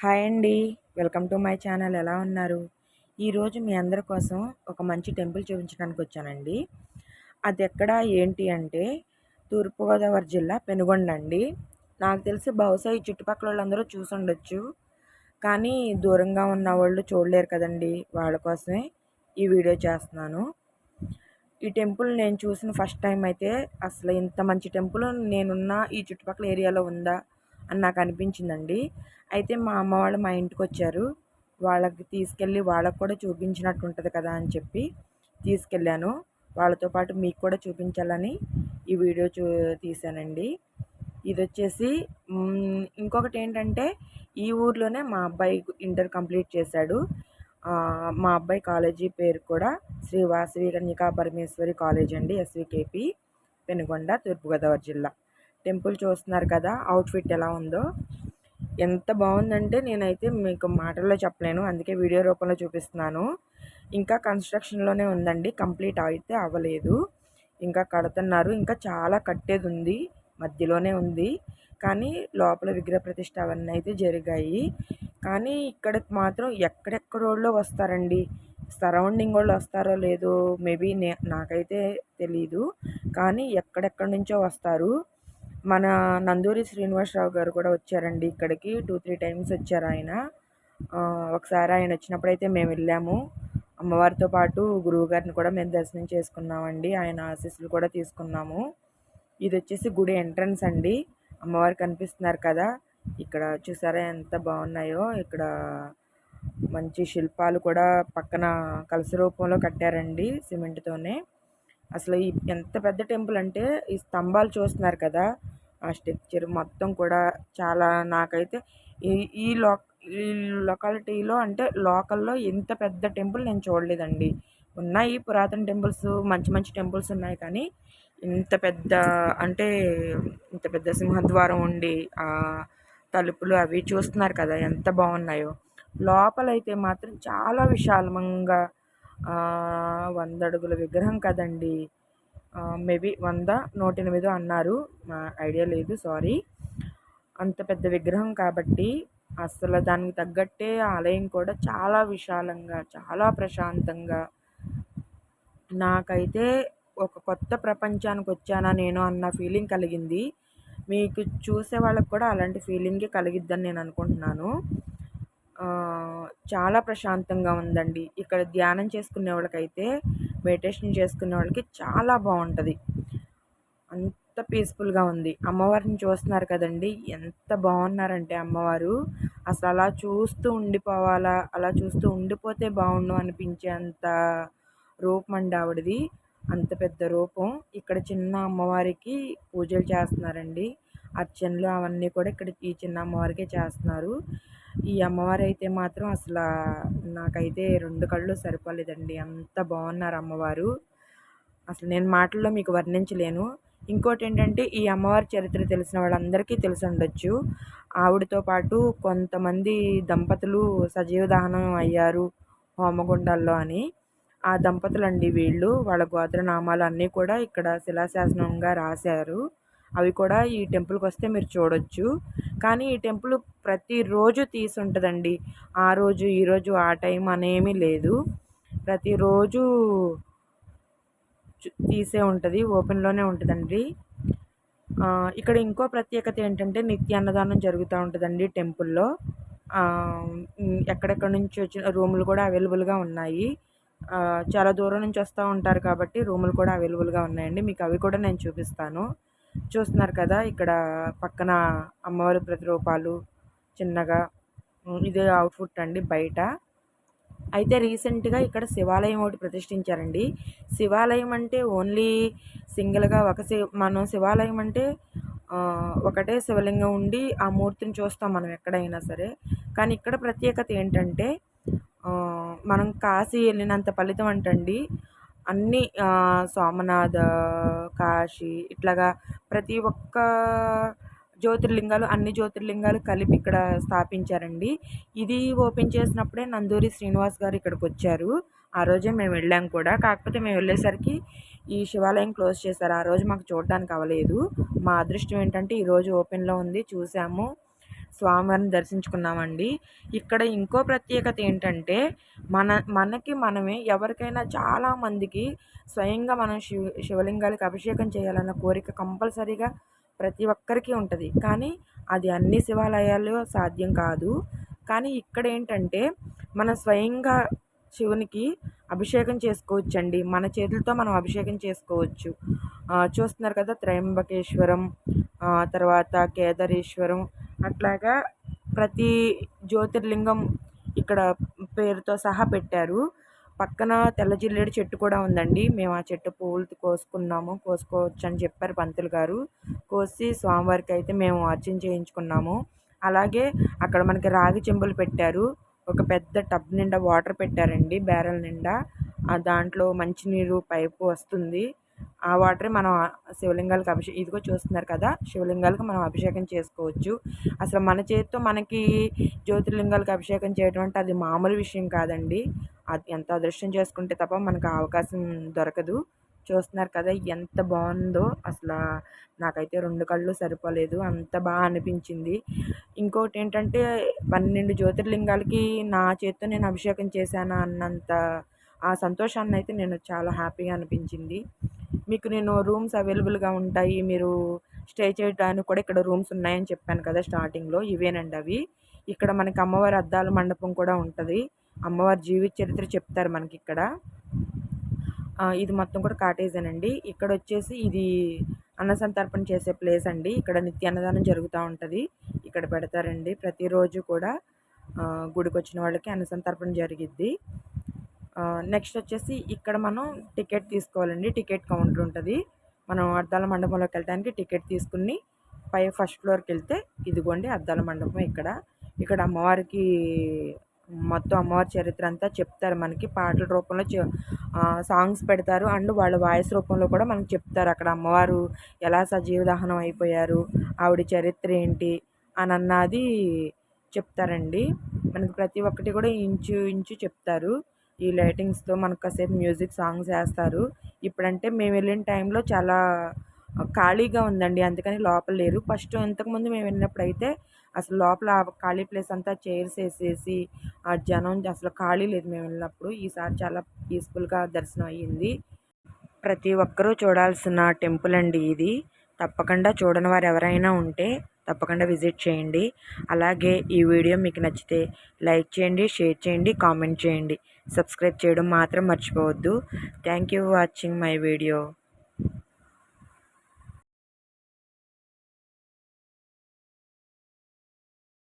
Hi అండి. Welcome to my channel. ఎలా ఉన్నారు? ఈరోజు మీ అందరి కోసం ఒక మంచి టెంపుల్ చూపించడానికి వచ్చానండి. అది ఎక్కడ ఏంటి అంటే తూర్పుగోదావరి జిల్లా పెనుగొండ అండి. నాకు తెలిసి బహుశా ఈ చుట్టుపక్కల వాళ్ళందరూ చూసుండొచ్చు. కానీ దూరంగా ఉన్న వాళ్ళు చూడలేరు కదండి. వాళ్ళ కోసమే ఈ వీడియో చేస్తున్నాను. ఈ టెంపుల్ నేను చూసిన ఫస్ట్ టైం అయితే అసలు ఇంత మంచి టెంపుల్ నేనున్న ఈ చుట్టుపక్కల ఏరియాలో ఉందా అని నాకు అనిపించిందండి. అయితే మా అమ్మ వాళ్ళు మా ఇంటికి వచ్చారు. వాళ్ళకి తీసుకెళ్ళి వాళ్ళకు కూడా చూపించినట్టు ఉంటుంది కదా అని చెప్పి తీసుకెళ్ళాను. వాళ్ళతో పాటు మీకు కూడా చూపించాలని ఈ వీడియో తీశానండి. ఇది వచ్చేసి ఇంకొకటి ఏంటంటే ఈ ఊర్లోనే మా అబ్బాయి ఇంటర్ కంప్లీట్ చేశాడు. మా అబ్బాయి కాలేజీ పేరు కూడా శ్రీ వాసవి కన్యకా పరమేశ్వరి కాలేజ్ అండి, ఎస్వికేపి, పెనుగొండ, తూర్పుగోదావరి జిల్లా. టెంపుల్ చూస్తున్నారు కదా, అవుట్ఫిట్ ఎలా ఉందో. ఎంత బాగుందంటే నేనైతే మీకు మాటల్లో చెప్పలేను, అందుకే వీడియో రూపంలో చూపిస్తున్నాను. ఇంకా కన్స్ట్రక్షన్లోనే ఉందండి, కంప్లీట్ అయితే అవ్వలేదు, ఇంకా కడుతున్నారు. ఇంకా చాలా కట్టేది ఉంది, మధ్యలోనే ఉంది. కానీ లోపల విగ్రహ ప్రతిష్ఠ అవన్నీ అయితే జరిగాయి. కానీ ఇక్కడ మాత్రం ఎక్కడెక్కడోళ్ళో వస్తారండి. సరౌండింగ్ వాళ్ళు వస్తారో లేదో మేబీ నాకైతే తెలీదు. కానీ ఎక్కడెక్కడి నుంచో వస్తారు. మన నందూరి శ్రీనివాసరావు గారు కూడా వచ్చారండి ఇక్కడికి. 2-3 టైమ్స్ వచ్చారు ఆయన. ఒకసారి ఆయన వచ్చినప్పుడైతే మేము వెళ్ళాము. అమ్మవారితో పాటు గురువుగారిని కూడా మేము దర్శనం చేసుకున్నామండి. ఆయన ఆశీస్సులు కూడా తీసుకున్నాము. ఇది వచ్చేసి గుడి ఎంట్రన్స్ అండి. అమ్మవారు కనిపిస్తున్నారు కదా, ఇక్కడ చూసారా ఎంత బాగున్నాయో. ఇక్కడ మంచి శిల్పాలు కూడా పక్కన కలశ రూపంలో కట్టారండి సిమెంట్తోనే. అసలు ఎంత పెద్ద టెంపుల్ అంటే ఈ స్తంభాలు చూస్తున్నారు కదా, ఆ స్ట్రక్చర్ మొత్తం కూడా చాలా, నాకైతే ఈ ఈ లో ఈ లొకాలిటీలో అంటే లోకల్లో ఇంత పెద్ద టెంపుల్ నేను చూడలేదండి. ఉన్నాయి పురాతన టెంపుల్స్, మంచి మంచి టెంపుల్స్ ఉన్నాయి, కానీ ఇంత పెద్ద అంటే ఇంత పెద్ద సింహద్వారం ఉండి ఆ తలుపులు అవి చూస్తున్నారు కదా ఎంత బాగున్నాయో. లోపలైతే మాత్రం చాలా విశాలంగా 100 అడుగుల విగ్రహం కదండి, మేబీ 100, 108 అన్నారు, ఐడియా లేదు, సారీ. అంత పెద్ద విగ్రహం కాబట్టి అసలు దానికి తగ్గట్టే ఆలయం కూడా చాలా విశాలంగా, చాలా ప్రశాంతంగా. నాకైతే ఒక కొత్త ప్రపంచానికి వచ్చానా నేను అన్న ఫీలింగ్ కలిగింది. మీకు చూసే వాళ్ళకి కూడా అలాంటి ఫీలింగే కలిగిద్దని నేను అనుకుంటున్నాను. చాలా ప్రశాంతంగా ఉందండి. ఇక్కడ ధ్యానం చేసుకునే వాళ్ళకైతే, మెడిటేషన్ చేసుకునే వాళ్ళకి చాలా బాగుంటుంది. అంత పీస్ఫుల్గా ఉంది. అమ్మవారిని చూస్తున్నారు కదండి, ఎంత బాగున్నారంటే అమ్మవారు. అసలు అలా చూస్తూ ఉండిపోవాలా, అలా చూస్తూ ఉండిపోతే బాగుండు అనిపించేంత రూపం అండి ఆవిడది. అంత పెద్ద రూపం. ఇక్కడ చిన్న అమ్మవారికి పూజలు చేస్తున్నారండి. అర్చనలు అవన్నీ కూడా ఇక్కడ ఈ చిన్న అమ్మవారికే చేస్తున్నారు. ఈ అమ్మవారు అయితే మాత్రం అసలు నాకైతే 2 కళ్ళు సరిపోలేదండి, అంత బాగున్నారు అమ్మవారు. అసలు నేను మాటల్లో మీకు వర్ణించలేను. ఇంకోటి ఏంటంటే ఈ అమ్మవారి చరిత్ర తెలిసిన వాళ్ళందరికీ తెలిసి ఉండొచ్చు. ఆవిడతో పాటు కొంతమంది దంపతులు సజీవ దహనం అయ్యారు హోమగుండాల్లో అని. ఆ దంపతులండి వీళ్ళు. వాళ్ళ గోత్రనామాలు అన్నీ కూడా ఇక్కడ శిలాశాసనంగా రాశారు. అవి కూడా ఈ టెంపుల్కి వస్తే మీరు చూడొచ్చు. కానీ ఈ టెంపుల్ ప్రతిరోజు తీసి ఉంటుందండి. ఆ రోజు ఈరోజు ఆ టైం అనేమీ లేదు, ప్రతిరోజు తీసే ఉంటుంది, ఓపెన్లోనే ఉంటుందండి. ఇక్కడ ఇంకో ప్రత్యేకత ఏంటంటే నిత్య అన్నదానం జరుగుతూ ఉంటుందండి టెంపుల్లో. ఎక్కడెక్కడి నుంచి వచ్చిన రూములు కూడా అవైలబుల్గా ఉన్నాయి. చాలా దూరం నుంచి వస్తూ ఉంటారు కాబట్టి రూములు కూడా అవైలబుల్గా ఉన్నాయండి. మీకు అవి కూడా నేను చూపిస్తాను. చూస్తున్నారు కదా, ఇక్కడ పక్కన అమ్మవారి ప్రతిరూపాలు చిన్నగా. ఇదే అవుట్ఫుట్ అండి బయట. అయితే రీసెంట్గా ఇక్కడ శివాలయం ఒకటి ప్రతిష్ఠించారండి. శివాలయం అంటే ఓన్లీ సింగిల్గా మనం శివాలయం అంటే ఒకటే శివలింగం ఉండి ఆ మూర్తిని చూస్తాం మనం ఎక్కడైనా సరే. కానీ ఇక్కడ ప్రత్యేకత ఏంటంటే మనం కాశీ వెళ్ళినంత ఫలితం అంటండి. అన్నీ సోమనాథ, కాశీ ఇట్లాగా ప్రతి ఒక్క జ్యోతిర్లింగాలు, అన్ని జ్యోతిర్లింగాలు కలిపి ఇక్కడ స్థాపించారండి. ఇది ఓపెన్ చేసినప్పుడే నందూరి శ్రీనివాస్ గారు ఇక్కడికి వచ్చారు. ఆ రోజే మేము వెళ్ళాం కూడా. కాకపోతే మేము వెళ్ళేసరికి ఈ శివాలయం క్లోజ్ చేశారు. ఆ రోజు మాకు చూడడానికి అవ్వలేదు. మా అదృష్టం ఏంటంటే ఈరోజు ఓపెన్లో ఉంది, చూసాము. స్వామివారిని దర్శించుకున్నామండి. ఇక్కడ ఇంకో ప్రత్యేకత ఏంటంటే మనకి మనమే ఎవరికైనా చాలామందికి స్వయంగా మనం శివలింగాలకి అభిషేకం చేయాలన్న కోరిక కంపల్సరీగా ప్రతి ఒక్కరికి ఉంటుంది. కానీ అది అన్ని శివాలయాల్లో సాధ్యం కాదు. కానీ ఇక్కడ ఏంటంటే మనం స్వయంగా శివునికి అభిషేకం చేసుకోవచ్చండి. మన చేతులతో మనం అభిషేకం చేసుకోవచ్చు. చూస్తున్నారు కదా, త్రయంబకేశ్వరం, తర్వాత కేదారేశ్వరం, అట్లాగా ప్రతి జ్యోతిర్లింగం ఇక్కడ పేరుతో సహా పెట్టారు. పక్కన తెల్ల జిల్లేడు చెట్టు కూడా ఉందండి. మేము ఆ చెట్టు పువ్వులు కోసుకోవచ్చు అని చెప్పారు పంతులు గారు. కోసి స్వామివారికి అయితే మేము అర్చన చేయించుకున్నాము. అలాగే అక్కడ మనకి రాగి చెంబులు పెట్టారు. ఒక పెద్ద టబ్ నిండా వాటర్ పెట్టారండి, బ్యారెల్ నిండా. దాంట్లో మంచినీరు పైపు వస్తుంది. ఆ వాటరే మనం శివలింగాలకు ఇదిగో చూస్తున్నారు కదా, శివలింగాలకు మనం అభిషేకం చేసుకోవచ్చు. అసలు మన చేతితో మనకి జ్యోతిర్లింగాలకు అభిషేకం చేయడం అంటే అది మామూలు విషయం కాదండి. అది ఎంత అదృష్టం చేసుకుంటే తప్ప మనకు ఆ అవకాశం దొరకదు. చూస్తున్నారు కదా ఎంత బాగుందో. అసలు నాకైతే 2 కళ్ళు సరిపోలేదు, అంత బాగా అనిపించింది. ఇంకోటి ఏంటంటే 12 జ్యోతిర్లింగాలకి నా చేతితో నేను అభిషేకం చేశాను అన్నంత ఆ సంతోషాన్ని అయితే నేను చాలా హ్యాపీగా అనిపించింది. మీకు నేను రూమ్స్ అవైలబుల్గా ఉంటాయి, మీరు స్టే చేయడానికి కూడా ఇక్కడ రూమ్స్ ఉన్నాయని చెప్పాను కదా స్టార్టింగ్లో, ఇవేనండి అవి. ఇక్కడ మనకి అమ్మవారి అద్దాల మండపం కూడా ఉంటుంది. అమ్మవారి జీవిత చరిత్ర చెప్తారు మనకి ఇక్కడ. ఇది మొత్తం కూడా కాటేజేనండి. ఇక్కడ వచ్చేసి ఇది అన్నసంతర్పణ చేసే ప్లేస్ అండి. ఇక్కడ నిత్య అన్నదానం జరుగుతూ ఉంటుంది. ఇక్కడ పెడతారండి ప్రతిరోజు కూడా. గుడికి వచ్చిన వాళ్ళకి అన్నసంతర్పణ జరిగిద్ది. నెక్స్ట్ వచ్చేసి ఇక్కడ మనం టికెట్ తీసుకోవాలండి. టికెట్ కౌంటర్ ఉంటుంది. మనం అద్దాల మండపంలోకి వెళ్ళడానికి టికెట్ తీసుకుని ఫస్ట్ ఫ్లోర్కి వెళ్తే ఇదిగోండి అద్దాల మండపం. ఇక్కడ అమ్మవారికి మొత్తం అమ్మవారి చరిత్ర అంతా చెప్తారు మనకి. పాటల రూపంలో సాంగ్స్ పెడతారు. అండ్ వాళ్ళ వాయిస్ రూపంలో కూడా మనకు చెప్తారు అక్కడ అమ్మవారు ఎలా సజీవ దహనం అయిపోయారు, ఆవిడ చరిత్ర ఏంటి అని అన్నది చెప్తారండి మనకి. ప్రతి ఒక్కటి కూడా ఇంచు చెప్తారు. ఈ లైటింగ్స్తో మనకు కాసేపు మ్యూజిక్ సాంగ్స్ వేస్తారు. ఇప్పుడంటే మేము వెళ్ళిన టైంలో చాలా ఖాళీగా ఉందండి, అందుకని లోపల లేరు. ఫస్ట్ ఇంతకుముందు మేము వెళ్ళినప్పుడు అయితే అసలు లోపల ఖాళీ ప్లేస్ అంతా చైర్స్ వేసేసి ఆ జనం అసలు ఖాళీ లేదు మేము వెళ్ళినప్పుడు. ఈసారి చాలా పీస్ఫుల్గా దర్శనం అయ్యింది. ప్రతి ఒక్కరూ చూడాల్సిన టెంపుల్ అండి ఇది. తప్పకుండా చూడని వారు ఎవరైనా ఉంటే తప్పకుండా విజిట్ చేయండి. అలాగే ఈ వీడియో మీకు నచ్చితే లైక్ చేయండి, షేర్ చేయండి, కామెంట్ చేయండి. సబ్స్క్రైబ్ చేయడం మాత్రం మర్చిపోవద్దు. Thank you for watching my video.